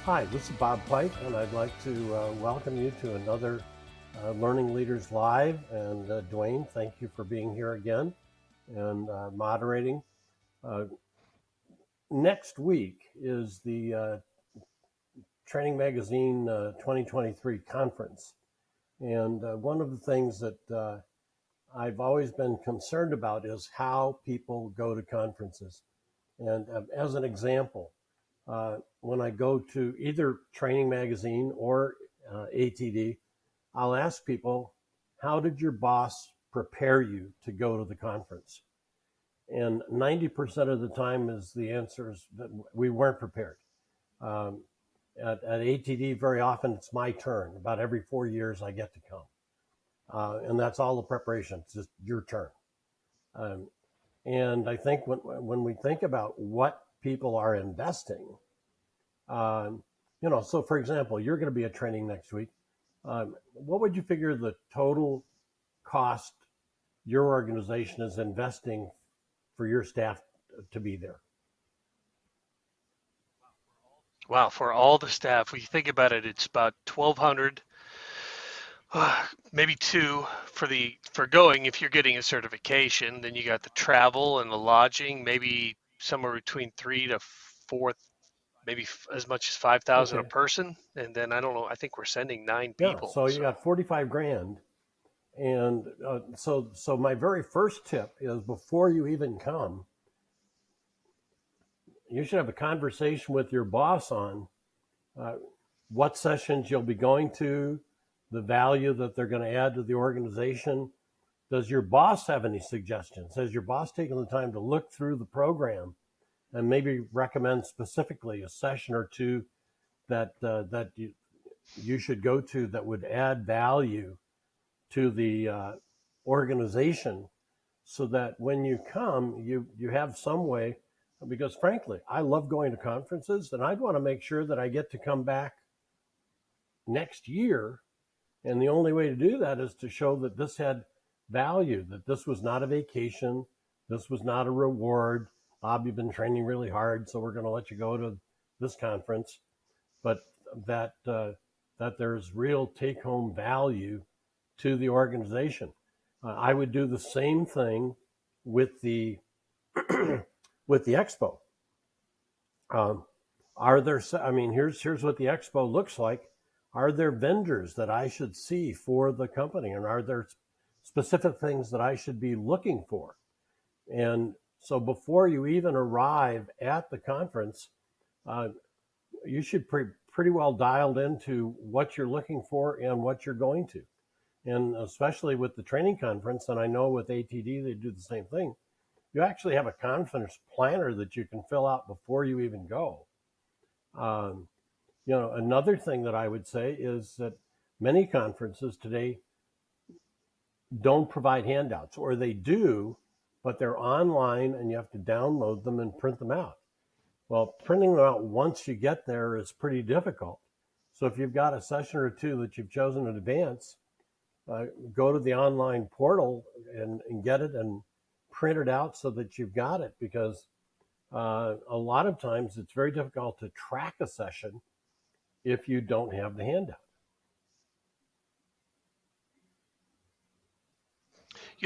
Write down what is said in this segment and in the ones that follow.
Hi, this is Bob Pike, and I'd like to welcome you to another Learning Leaders Live. And Duane, thank you for being here again and moderating. Next week is the Training Magazine 2023 conference. And one of the things that I've always been concerned about is how people go to conferences. And as an example, when I go to either Training Magazine or ATD, I'll ask people, how did your boss prepare you to go to the conference? And 90% of the time is the answer is that we weren't prepared. At ATD, very often it's my turn. About every 4 years I get to come. And that's all the preparation. It's just your turn. And I think when we think about what people are investing, so for example, you're going to be at training next week. What would you figure the total cost your organization is investing for your staff to be there? Wow, for all the staff, when you think about it, it's about 1,200, maybe two for going. If you're getting a certification, then you got the travel and the lodging, maybe somewhere between 3 to 4, maybe as much as 5,000 a person. And then I don't know. I think we're sending 9 people. So you got 45 grand. And so my very first tip is before you even come, you should have a conversation with your boss on what sessions you'll be going to, the value that they're going to add to the organization. Does your boss have any suggestions? Has your boss taken the time to look through the program and maybe recommend specifically a session or two that you should go to that would add value to the organization, so that when you come, you have some way? Because frankly, I love going to conferences, and I'd want to make sure that I get to come back next year. And the only way to do that is to show that this had value, that this was not a vacation, this was not a reward. Bob, you've been training really hard, so we're going to let you go to this conference, but that there's real take-home value to the organization. I would do the same thing with the with the expo. Here's what the expo looks like. Are there vendors that I should see for the company, and are there specific things that I should be looking for? And so before you even arrive at the conference, you should pretty well dialed into what you're looking for and what you're going to. And especially with the training conference, and I know with ATD they do the same thing, you actually have a conference planner that you can fill out before you even go. Another thing that I would say is that many conferences today don't provide handouts, or they do, but they're online and you have to download them and print them out. Well, printing them out once you get there is pretty difficult. So if you've got a session or two that you've chosen in advance, go to the online portal and get it and print it out so that you've got it, because a lot of times it's very difficult to track a session if you don't have the handout.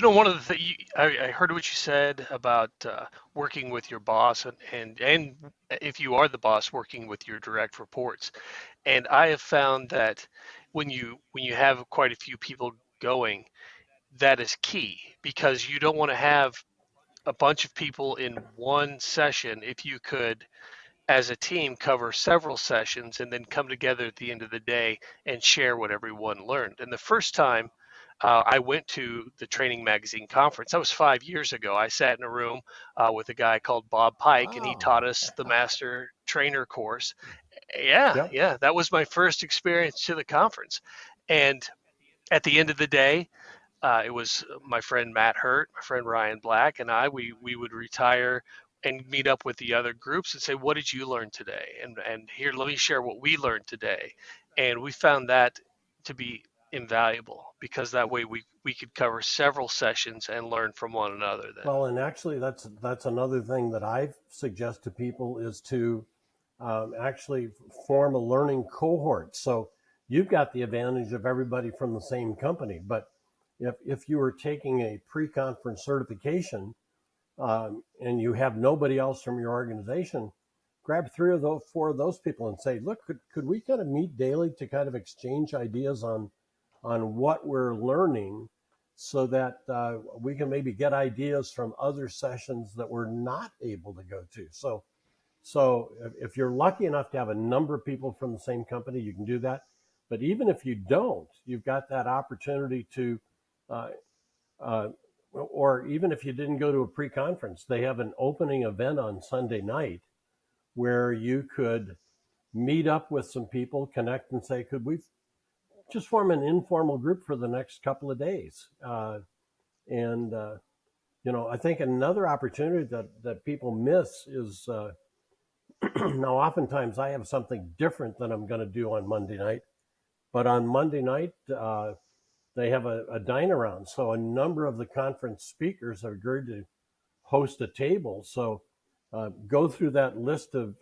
One of the things I heard what you said about working with your boss, and if you are the boss, working with your direct reports. And I have found that when you have quite a few people going, that is key, because you don't want to have a bunch of people in one session. If you could, as a team, cover several sessions and then come together at the end of the day and share what everyone learned. And the first time I went to the Training Magazine conference, that was 5 years ago. I sat in a room with a guy called Bob Pike, and he taught us the Master Trainer course. Yeah, that was my first experience to the conference. And at the end of the day, it was my friend Matt Hurt, my friend Ryan Black, and we would retire and meet up with the other groups and say, what did you learn today? And here, let me share what we learned today. And we found that to be invaluable, because that way we could cover several sessions and learn from one another then. Well, and actually that's another thing that I suggest to people, is to actually form a learning cohort. So you've got the advantage of everybody from the same company. But if you were taking a pre-conference certification and you have nobody else from your organization, grab three of those, four of those people and say, look, could we kind of meet daily to kind of exchange ideas on what we're learning so that we can maybe get ideas from other sessions that we're not able to go to. So if you're lucky enough to have a number of people from the same company, you can do that. But even if you don't, you've got that opportunity to, uh, uh, or even if you didn't go to a pre-conference, they have an opening event on Sunday night where you could meet up with some people, connect, and say, could we just form an informal group for the next couple of days? And I think another opportunity that people miss is now, oftentimes I have something different than I'm going to do on Monday night, but on Monday night, they have a dine around. So a number of the conference speakers have agreed to host a table. So go through that list of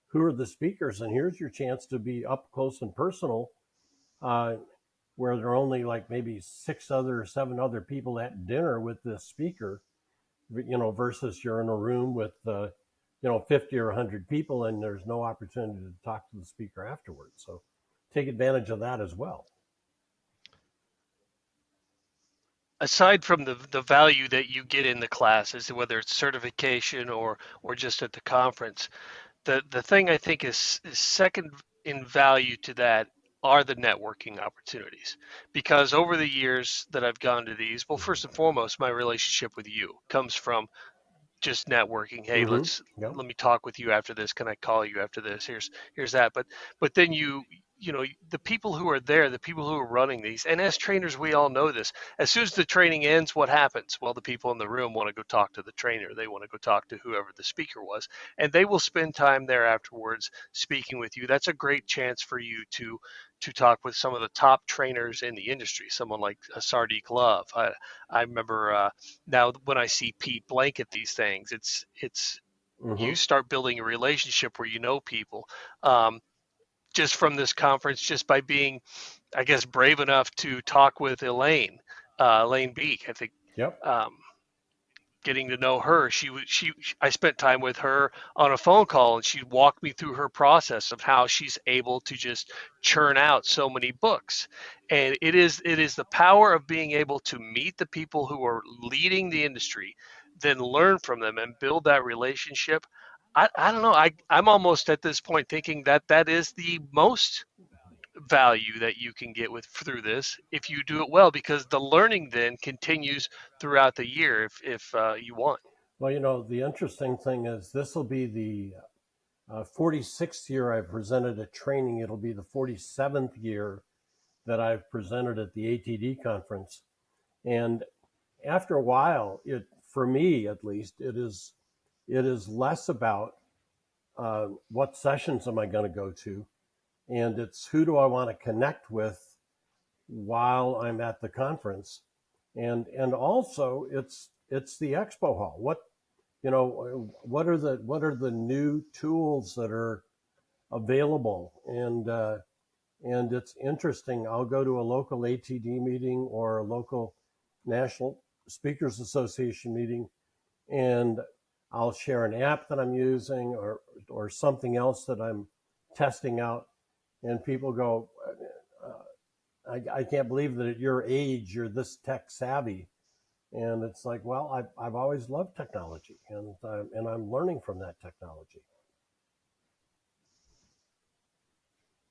who are the speakers, and here's your chance to be up close and personal, uh, where there are only like maybe 7 other people at dinner with this speaker, versus you're in a room with 50 or 100 people and there's no opportunity to talk to the speaker afterwards. So take advantage of that as well. Aside from the value that you get in the classes, whether it's certification or just at the conference, the thing I think is second in value to that are the networking opportunities. Because over the years that I've gone to these, well, first and foremost, my relationship with you comes from just networking. Hey, Mm-hmm. Yep. let me talk with you after this. Can I call you after this? Here's that. But then the people who are there, the people who are running these, and as trainers we all know this. As soon as the training ends, what happens? Well, the people in the room want to go talk to the trainer. They want to go talk to whoever the speaker was, and they will spend time there afterwards speaking with you. That's a great chance for you to talk with some of the top trainers in the industry, someone like Sardik Love. I remember now when I see Pete Blank at these things, it's Mm-hmm. you start building a relationship where you know people just from this conference, just by being, I guess, brave enough to talk with Elaine Beek. I think Yep. um, getting to know her. I spent time with her on a phone call, and she walked me through her process of how she's able to just churn out so many books. And it is the power of being able to meet the people who are leading the industry, then learn from them and build that relationship. I don't know. I'm almost at this point thinking that that is the most value that you can get with through this if you do it well, because the learning then continues throughout the year if you want. Well, the interesting thing is this will be the 46th year I've presented a training. It'll be the 47th year that I've presented at the ATD conference. And after a while, for me at least, it is less about what sessions am I going to go to, and it's who do I want to connect with while I'm at the conference, and also it's the expo hall. What are the new tools that are available, and it's interesting. I'll go to a local ATD meeting or a local National Speakers Association meeting, and I'll share an app that I'm using or something else that I'm testing out, and people go, I can't believe that at your age you're this tech savvy. And it's like, well, I've always loved technology, and I'm learning from that technology.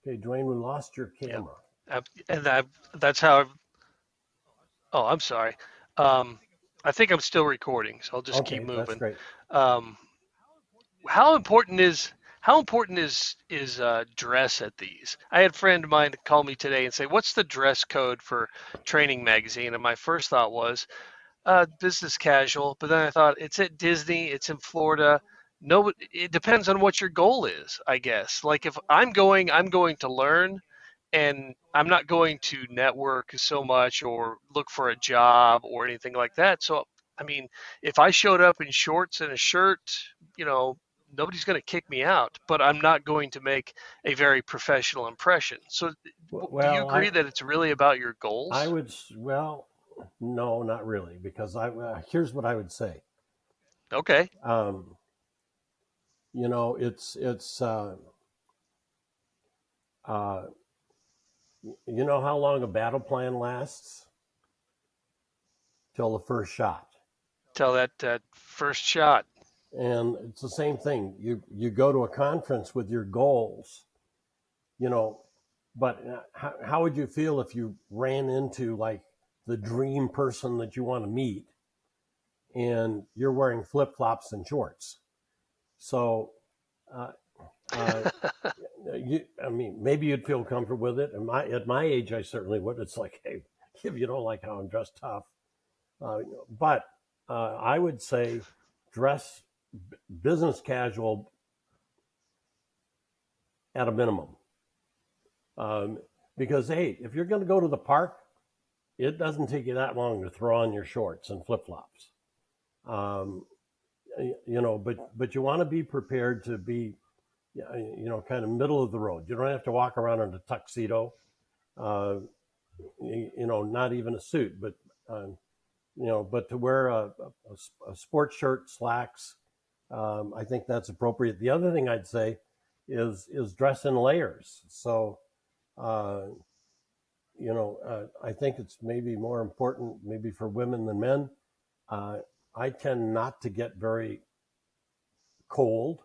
Okay, Duane, we lost your Yep. camera. And that's how. Oh, I'm sorry. Um, I think I'm still recording, so I'll just keep Okay, that's moving. great. Um, how important is dress at these? I had a friend of mine call me today and say, "What's the dress code for Training Magazine?" And my first thought was, business casual. But then I thought it's at Disney, it's in Florida. No, it depends on what your goal is, I guess. Like if I'm going to learn, and I'm not going to network so much or look for a job or anything like that. So, I mean, if I showed up in shorts and a shirt, you know, nobody's going to kick me out, but I'm not going to make a very professional impression. So, do you Well, agree that it's really about your I goals? would, well, no, not really, because here's what I would say. Okay, Um, it's uh, you know how long a battle plan lasts? Till the first shot. tell that first shot. And it's the same thing. You go to a conference with your goals, you know, but how would you feel if you ran into like the dream person that you want to meet and you're wearing flip flops and shorts? So, uh, uh, I mean, maybe you'd feel comfortable with it. At my age, I certainly would. It's like, hey, if you don't like how I'm dressed, tough. But I would say dress business casual at a minimum. Um, because, hey, if you're going to go to the park, it doesn't take you that long to throw on your shorts and flip flops. Um, but you want to be prepared to be, kind of middle of the road. You don't have to walk around in a tuxedo, uh, not even a suit, but, but to wear a sports shirt, slacks, I think that's appropriate. The other thing I'd say is dress in layers. So, uh, I think it's maybe more important, maybe for women than men. Uh, I tend not to get very cold,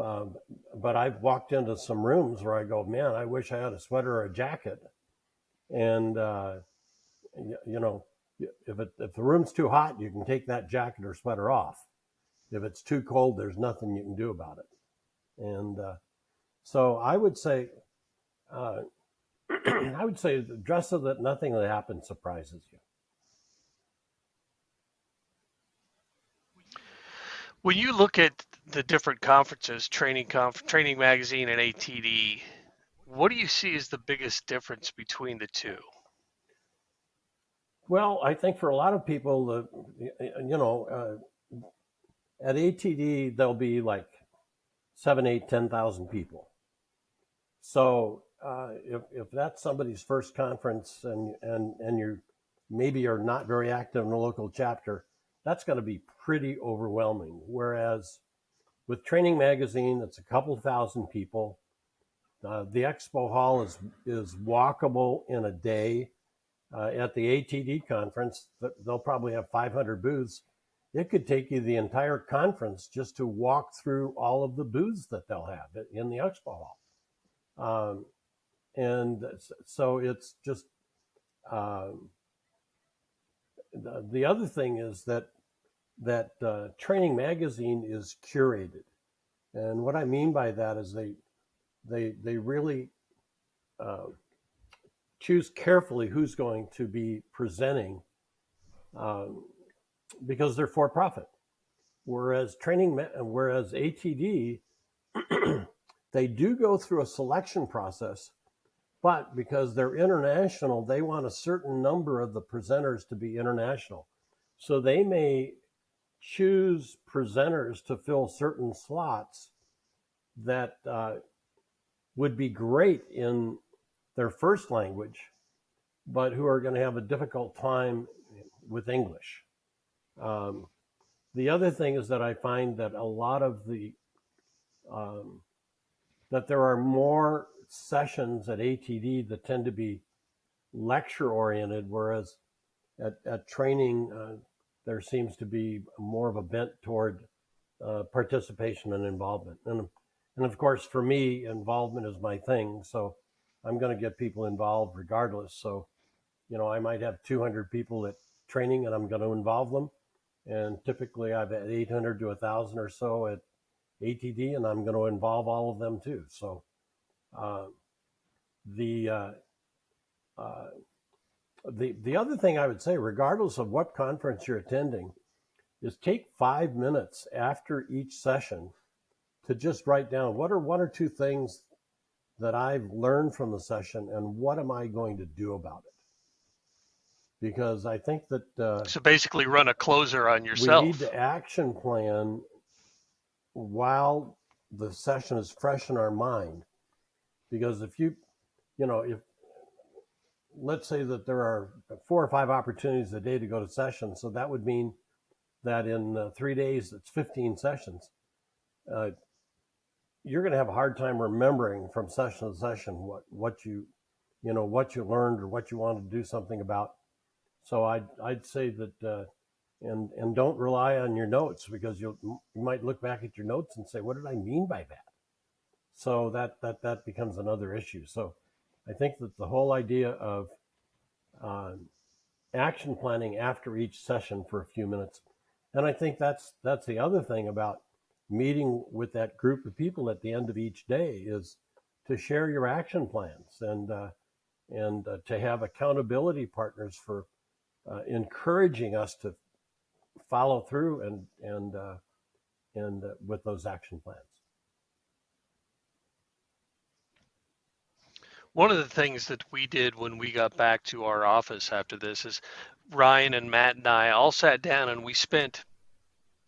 um, but I've walked into some rooms where I go, man, I wish I had a sweater or a jacket. And you know, if the room's too hot, you can take that jacket or sweater off. If it's too cold, there's nothing you can do about it. And so I would say, uh, I would say, dress so that nothing that happens surprises you. When you look at the different conferences, Training Magazine and ATD, what do you see as the biggest difference between the two? Well, I think for a lot of people, at ATD there'll be like 7, 8, 10,000 people. So if that's somebody's first conference and you maybe are not very active in a local chapter, that's going to be pretty overwhelming. Whereas with Training Magazine, it's a couple thousand people. The expo hall is walkable in a day. At the ATD conference, they'll probably have 500 booths. It could take you the entire conference just to walk through all of the booths that they'll have in the expo hall. Um, and so it's just the other thing is that Training Magazine is curated, and what I mean by that is they really uh, choose carefully who's going to be presenting, um, because they're for profit. Whereas ATD, they do go through a selection process, but because they're international, they want a certain number of the presenters to be international. So they may choose presenters to fill certain slots that would be great in their first language, but who are going to have a difficult time with English. Um, the other thing is that I find that a lot of um, that there are more sessions at ATD that tend to be lecture oriented, whereas at training, there seems to be more of a bent toward participation and involvement. And of course, for me, involvement is my thing. So I'm going to get people involved regardless. So, I might have 200 people at training and I'm going to involve them. And typically I've had 800 to 1,000 or so at ATD, and I'm going to involve all of them too. So uh, the uh, uh, the other thing I would say, regardless of what conference you're attending, is take 5 minutes after each session to just write down what are one or two things that I've learned from the session and what am I going to do about it. Because I think that So basically, run a closer on we need yourself. to action plan while the session is fresh in our mind. Because if if let's say that there are 4 or 5 opportunities a day to go to session, so that would mean that in 3 days it's 15 sessions. Uh, you're going to have a hard time remembering from session to session what what you learned or what you wanted to do something about. So I'd say that and don't rely on your notes, because you might look back at your notes and say, what did I mean by that? So that becomes another issue. So I think that the whole idea of uh, action planning after each session for a few minutes, and I think that's the other thing about meeting with that group of people at the end of each day, is to share your action plans and to have accountability partners for encouraging us to follow through and with those action plans. One of the things that we did when we got back to our office after this is Ryan and Matt and I all sat down and we spent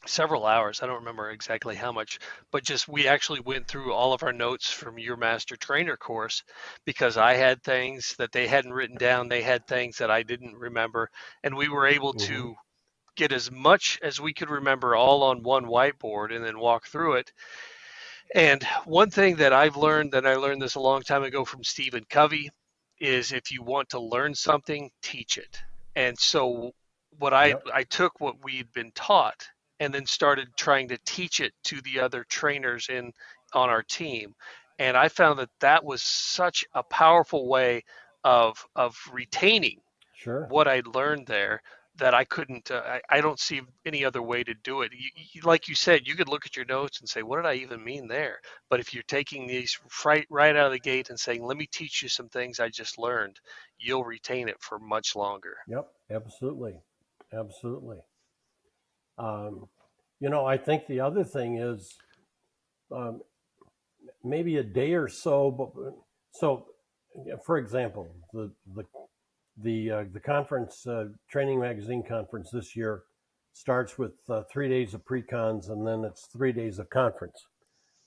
several hours. I don't remember exactly how much, but just we actually went through all of our notes from your master trainer course, because I had things that they hadn't written down. They had things that I didn't remember. And we were able Mm-hmm. to get as much as we could remember all on one whiteboard and then walk through it. And one thing that I've learned, that I learned this a long time ago from Stephen Covey, is if you want to learn something, teach it. And so what Yep. I took what we'd been taught and then started trying to teach it to the other trainers in on our team. And I found that that was such a powerful way of retaining Sure. what I learned there, that I couldn't. I don't see any other way to do it. Like you said, you could look at your notes and say, "What did I even mean there?" But if you're taking these right out of the gate and saying, "Let me teach you some things I just learned," you'll retain it for much longer. Yep. Absolutely. Absolutely. Um, I think the other thing is um, maybe a day or so. But so, for example, the conference training magazine conference this year starts with 3 days of pre-cons, and then it's 3 days of conference.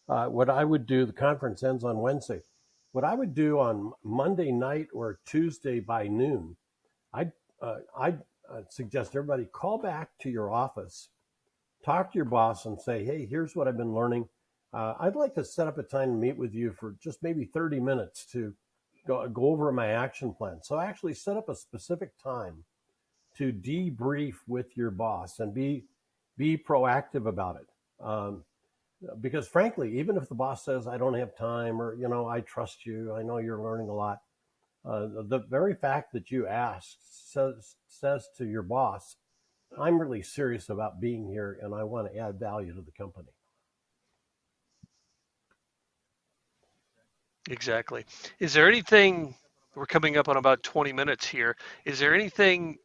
What I would do, the conference ends on Wednesday. What I would do on Monday night or Tuesday by noon, I'd suggest everybody call back to your office, talk to your boss, and say, "Hey, here's what I've been learning. I'd like to set up a time to meet with you for just maybe 30 minutes to go over my action plan." So actually set up a specific time to debrief with your boss and be proactive about it. Because frankly, even if the boss says, "I don't have time," or "I trust you, I know you're learning a lot," the very fact that you asked says to your boss, "I'm really serious about being here and I want to add value to the company." Exactly. Is there anything? We're coming up on about 20 minutes here. Is there anything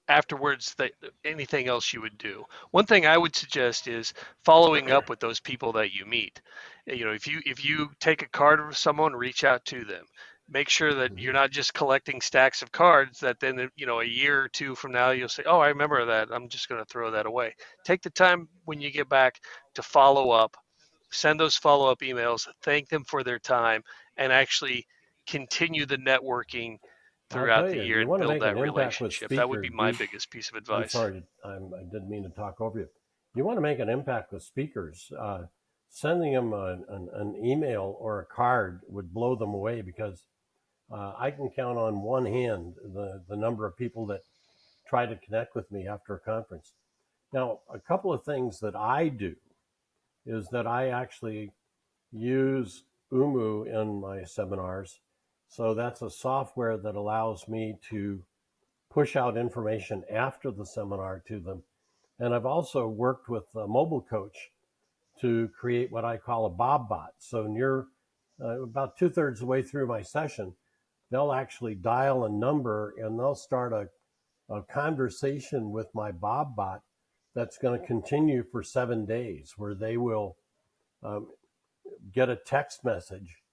afterwards, that anything else you would do? One thing I would suggest is following up with those people that you meet. If you take a card with someone, reach out to them. Make sure that Mm-hmm. you're not just collecting stacks of cards that then a year or two from now you'll say, "Oh, I remember that. I'm just going to throw that away." Take the time when you get back to follow up, send those follow up emails, thank them for their time, and actually continue the networking I'll throughout tell the you, year you and want to build make an that impact with relationship. That would be speakers. my biggest piece of I'm advice. sorry, I didn't mean to talk over you. You want to make an impact with speakers. Sending them an email or a card would blow them away, because I can count on one hand the number of people that try to connect with me after a conference. Now, a couple of things that I do is that I actually use Umu in my seminars. So that's a software that allows me to push out information after the seminar to them. And I've also worked with a mobile coach to create what I call a Bob bot. So near about 2/3 of the way through my session, they'll actually dial a number and they'll start a conversation with my Bob bot that's going to continue for 7 days, where they will um, get a text message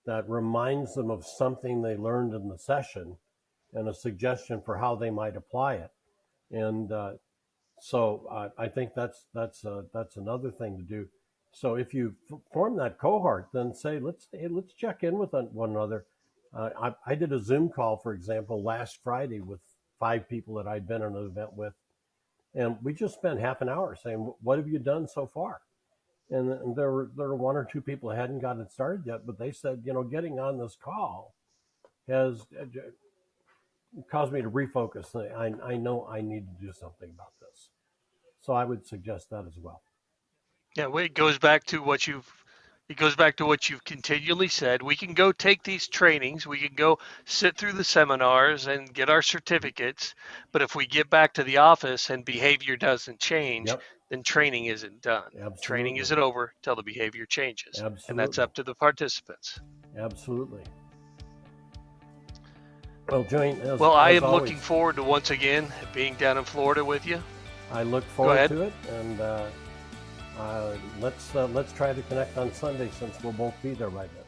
that reminds them of something they learned in the session and a suggestion for how they might apply it. And So I think that's another thing to do. So if you form that cohort, then say let's check in with one another. I did a Zoom call, for example, last Friday with 5 people that I'd been in an event with, and we just spent half an hour saying, "What have you done so far?" And there were 1 or 2 people that hadn't gotten it started yet, but they said, getting on this call has caused me to refocus. I know I need to do something about this. So I would suggest that as well. Yeah, well, it goes back to what you've continually said. We can go take these trainings, we can go sit through the seminars and get our certificates, but if we get back to the office and behavior doesn't change, Yep, then training isn't done. Training absolutely, isn't over till the behavior changes, and that's absolutely, up to the participants. absolutely. Well, Jane, Well, I as am looking always, forward to once again being down in Florida with you. I look Go forward ahead. to it, and let's try to connect on Sunday since we'll both be there by then.